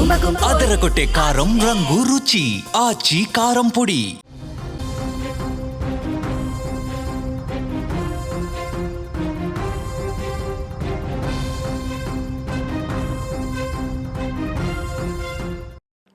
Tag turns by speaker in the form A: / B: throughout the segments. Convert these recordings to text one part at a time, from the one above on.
A: అదరగొట్టే కారం రంగు రుచి ఆచి కారం పొడి.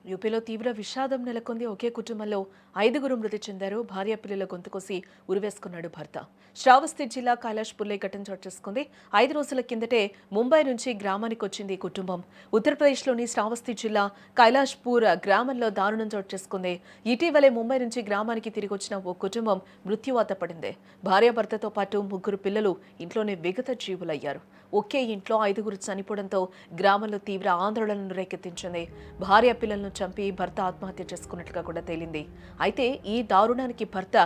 B: యూపీలో తీవ్ర విషాదం నెలకొంది. ఒకే కుటుంబంలో 5గురు మృతి చెందారు. భార్య పిల్లల గొంతు కోసి ఉరివేసుకున్నాడు భర్త. శ్రావస్తి జిల్లా కైలాష్పూర్లో ఘటన చోటు చేసుకుంది. 5 రోజుల కిందటే ముంబై నుంచి గ్రామానికి వచ్చింది ఈ కుటుంబం. ఉత్తరప్రదేశ్లోని శ్రావస్తి జిల్లా కైలాష్పూర్ గ్రామంలో దారుణం చోటు చేసుకుంది. ఇటీవలే ముంబై నుంచి గ్రామానికి తిరిగి వచ్చిన ఓ కుటుంబం మృత్యువాత పడింది. భార్య భర్తతో పాటు 3 పిల్లలు ఇంట్లోనే విగత జీవులయ్యారు. ఒకే ఇంట్లో 5గురు చనిపోవడంతో గ్రామంలో తీవ్ర ఆందోళనను రేకెత్తించింది. భార్య పిల్లలను చంపి భర్త ఆత్మహత్య చేసుకున్నట్లుగా కూడా తేలింది. అయితే ఈ దారుణానికి భర్త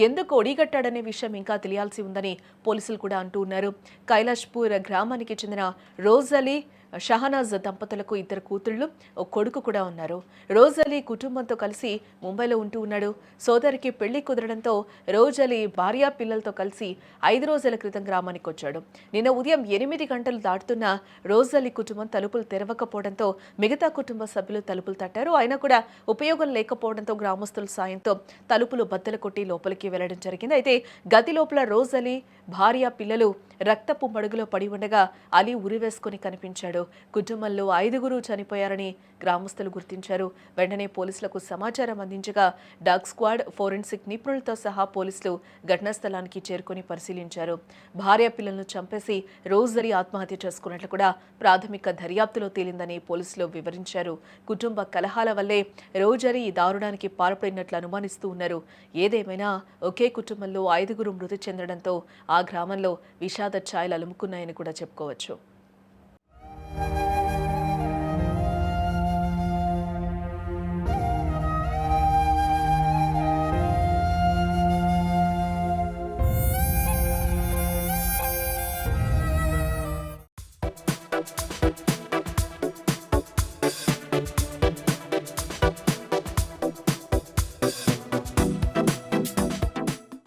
B: ఎందుకు ఒడిగట్టాడనే విషయం ఇంకా తెలియాల్సి ఉందని పోలీసులు కూడా అంటూ ఉన్నారు. కైలాష్పూర్ గ్రామానికి చెందిన రోజలీ షహనాజ్ దంపతులకు 2 కూతుళ్లు, ఒక కొడుకు కూడా ఉన్నారు. రోజలీ కుటుంబంతో కలిసి ముంబైలో ఉంటూ ఉన్నాడు. సోదరికి పెళ్లి కుదరడంతో రోజలీ భార్య పిల్లలతో కలిసి 5 రోజుల క్రితం గ్రామానికి వచ్చాడు. నిన్న ఉదయం 8 గంటలు దాటుతున్న రోజలీ కుటుంబం తలుపులు తెరవకపోవడంతో మిగతా కుటుంబ సభ్యులు తలుపులు తట్టారు. అయినా కూడా ఉపయోగం లేకపోవడంతో గ్రామస్తుల సాయంతో తలుపులు బద్దలు కొట్టి లోపలికి వెళ్లడం జరిగింది. అయితే గది లోపల రోజలీ భార్య పిల్లలు రక్తపు మడుగులో పడి ఉండగా అలీ ఉరివేసుకుని కనిపించాడు. కుటుంబంలో 5గురు చనిపోయారని గ్రామస్తులు గుర్తించారు. వెంటనే పోలీసులకు సమాచారం అందించగా డాగ్ స్క్వాడ్, ఫోరెన్సిక్ నిపుణులతో సహా పోలీసులు ఘటనా స్థలానికి చేరుకుని పరిశీలించారు. భార్య పిల్లలను చంపేసి రోజలీ ఆత్మహత్య చేసుకున్నట్లు కూడా ప్రాథమిక దర్యాప్తులో తేలిందని పోలీసులు వివరించారు. కుటుంబ కలహాల వల్లే రోజలీ ఈ దారుణానికి పాల్పడినట్లు అనుమానిస్తూ ఉన్నారు. ఏదేమైనా ఒకే కుటుంబంలో 5గురు మృతి చెందడంతో ఆ గ్రామంలో విషాద ఛాయలు అలుముకున్నాయని కూడా చెప్పుకోవచ్చు.